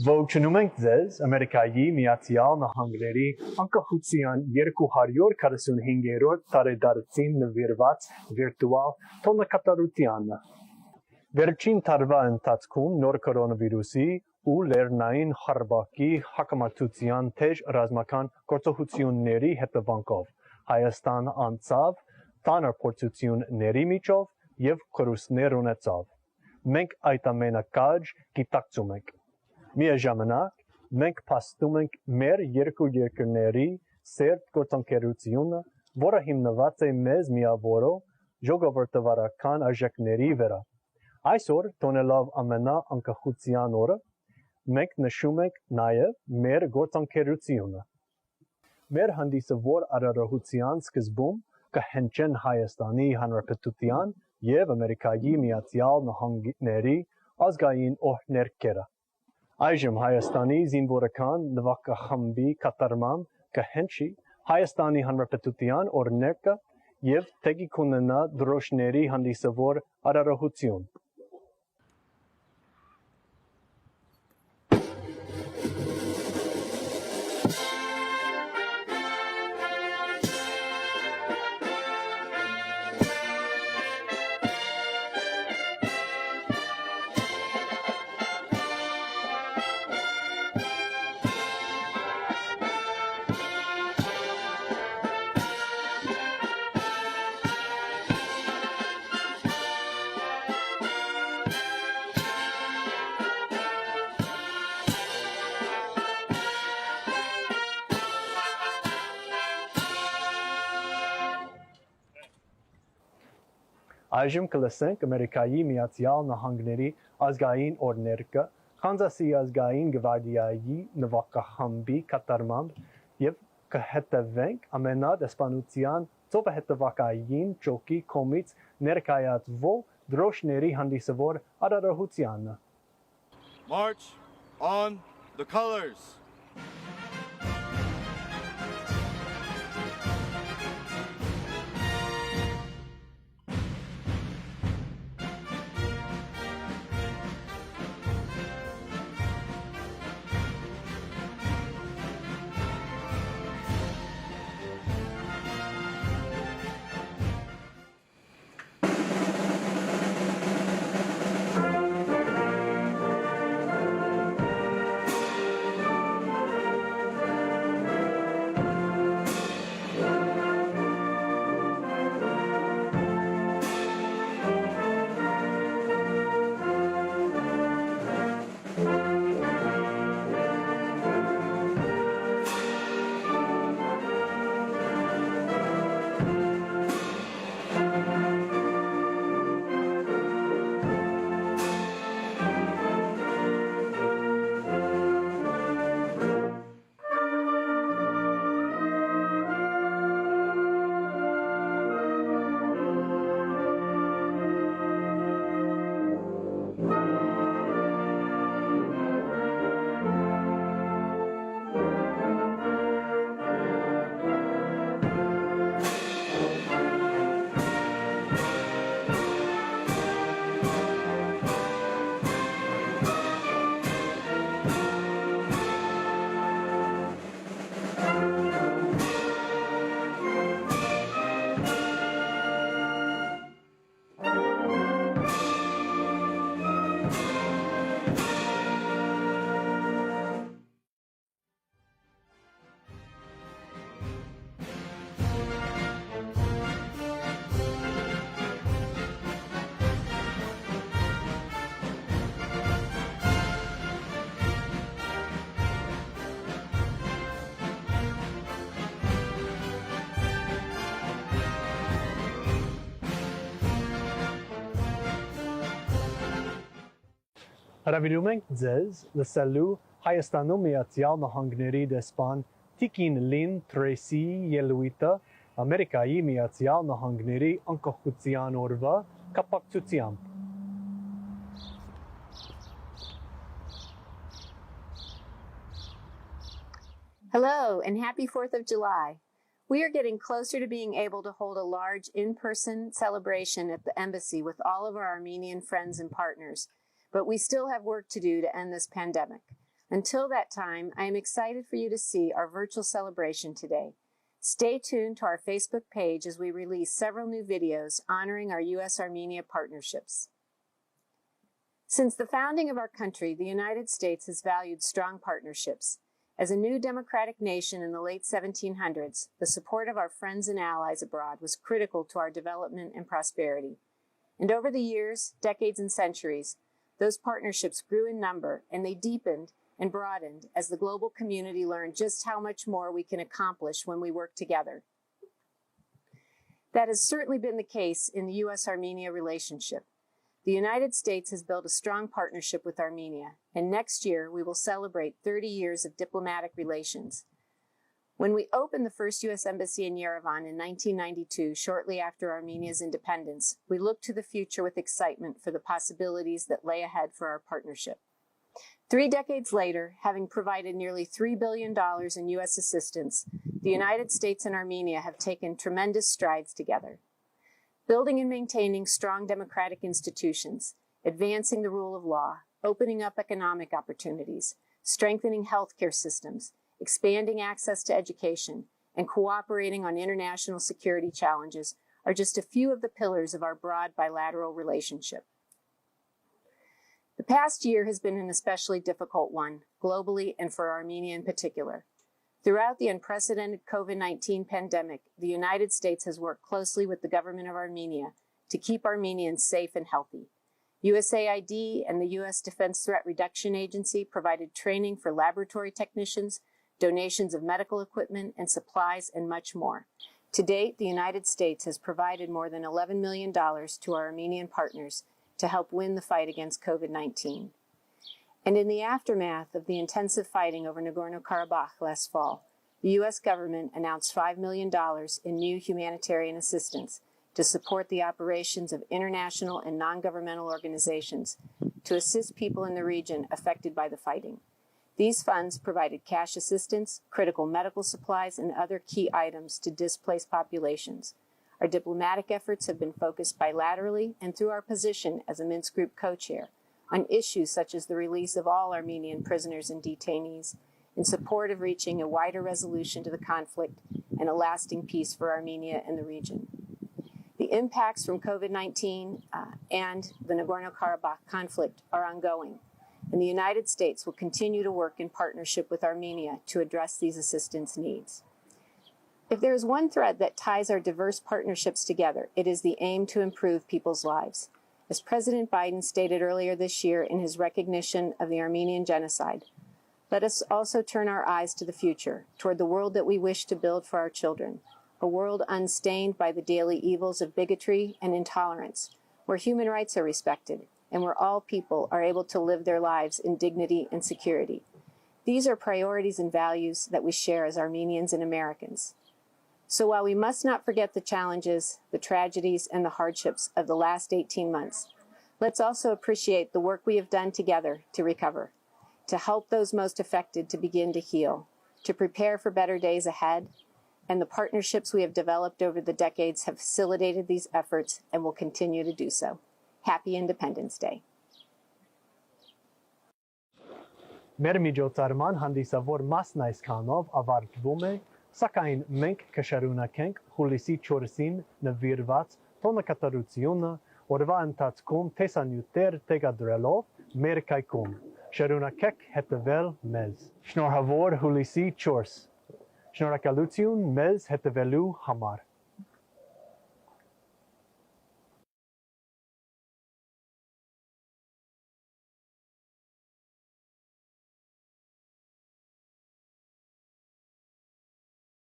Ողջունում ենք ձեզ Ամերիկայի Միացյալ Նահանգների Անկախության 245-րդ տարեդարձին նվիրված վիրտուալ տոնակատարությանը։ Վերջին տարվա ընթացքում նոր կորոնավիրուսի ու լեռնային Ղարաբաղի հակամարտության թեժ ռազմական գործողությունների հետևանքով Հայաստան անցավ տանր փորձությունների միջով և կորուստներ ունեցավ։ Մենք այդ ամենը կարճ գիտակցում ենք։ Միաժամանակ մենք փաստում ենք մեր երկու երկրների սերտ գործընկերությունը, որը հիմնված է մեզ միավորող ժողովրդավարական արժեքների վրա։ Այսօր տոնելով ամենաանկախության օրը, մենք նշում ենք նաև մեր գործընկերությունը։ Մեր հանդիսավոր արարողության սկզբում կհնչեն Հայաստանի Հանրապետության և Ամերիկայի Միացյալ Նահանգների ազգային օրհներգերը։ Այժմ Հայաստանի զինվորական նվագախմբի կատարմամբ կհնչի Հայաստանի Հանրապետության օրհներգը և տեղի կունենա դրոշների հանդիսավոր արարողություն։ Այժմ կլսենք Ամերիկայի Միացյալ Նահանգների ազգային օրհներգը, Կանզասի ազգային գվարդիայի նվագախմբի կատարմամբ և կհետևենք ամենադեսպանության ծովահետևակային ճոկի կողմից ներկայացվող դրոշների հանդիսավոր արարողությանը։ March on the colors. Հրավիրում ենք ձեզ լսելու Հայաստանում Միացյալ Նահանգների դեսպան Տիկին Լին Թրեյսիի ելույթը Ամերիկայի Միացյալ Նահանգների անկախության օրվա կապակցությամբ։ Hello and happy 4th of July. We are getting closer to being able to hold a large in-person celebration at the embassy with all of our Armenian friends and partners, but we still have work to do to end this pandemic. Until that time, I am excited for you to see our virtual celebration today. Stay tuned to our Facebook page as we release several new videos honoring our U.S.-Armenia partnerships. Since the founding of our country, the United States has valued strong partnerships. As a new democratic nation in the late 1700s, the support of our friends and allies abroad was critical to our development and prosperity. And over the years, decades, and centuries, those partnerships grew in number and they deepened and broadened as the global community learned just how much more we can accomplish when we work together. That has certainly been the case in the U.S.-Armenia relationship. The United States has built a strong partnership with Armenia, and next year we will celebrate 30 years of diplomatic relations. When we opened the first U.S. Embassy in Yerevan in 1992, shortly after Armenia's independence, we looked to the future with excitement for the possibilities that lay ahead for our partnership. 3 decades later, having provided nearly $3 billion in U.S. assistance, the United States and Armenia have taken tremendous strides together. Building and maintaining strong democratic institutions, advancing the rule of law, opening up economic opportunities, strengthening healthcare systems, expanding access to education, and cooperating on international security challenges are just a few of the pillars of our broad bilateral relationship. The past year has been an especially difficult one, globally and for Armenia in particular. Throughout the unprecedented COVID-19 pandemic, the United States has worked closely with the government of Armenia to keep Armenians safe and healthy. USAID and the U.S. Defense Threat Reduction Agency provided training for laboratory technicians, donations of medical equipment and supplies, and much more. To date, the United States has provided more than $11 million to our Armenian partners to help win the fight against COVID-19. And in the aftermath of the intensive fighting over Nagorno-Karabakh last fall, the U.S. government announced $5 million in new humanitarian assistance to support the operations of international and non-governmental organizations to assist people in the region affected by the fighting. These funds provided cash assistance, critical medical supplies, and other key items to displaced populations. Our diplomatic efforts have been focused bilaterally and through our position as a Minsk Group co-chair on issues such as the release of all Armenian prisoners and detainees, in support of reaching a wider resolution to the conflict and a lasting peace for Armenia and the region. The impacts from COVID-19 and the Nagorno-Karabakh conflict are ongoing, and the United States will continue to work in partnership with Armenia to address these assistance needs. If there is one thread that ties our diverse partnerships together, it is the aim to improve people's lives. As President Biden stated earlier this year in his recognition of the Armenian genocide, let us also turn our eyes to the future, toward the world that we wish to build for our children, a world unstained by the daily evils of bigotry and intolerance, where human rights are respected, and where all people are able to live their lives in dignity and security. These are priorities and values that we share as Armenians and Americans. So while we must not forget the challenges, the tragedies, and the hardships of the last 18 months, let's also appreciate the work we have done together to recover, to help those most affected to begin to heal, to prepare for better days ahead, and the partnerships we have developed over the decades have facilitated these efforts and will continue to do so. Happy Independence Day. Մեր միջոցառման հանդիսավոր մասն այսքանով ավարտվում է, սակայն մենք կշարունակենք հուլիսի 4-ին նվիրված տոնակատարությունը օրվա ընթացքում տեսանյութեր տեղադրելով մեր կայքում։ Շարունակեք հետևել մեզ։ Շնորհավոր հուլիսի 4։ Շնորհակալություն մեզ հետևելու համար։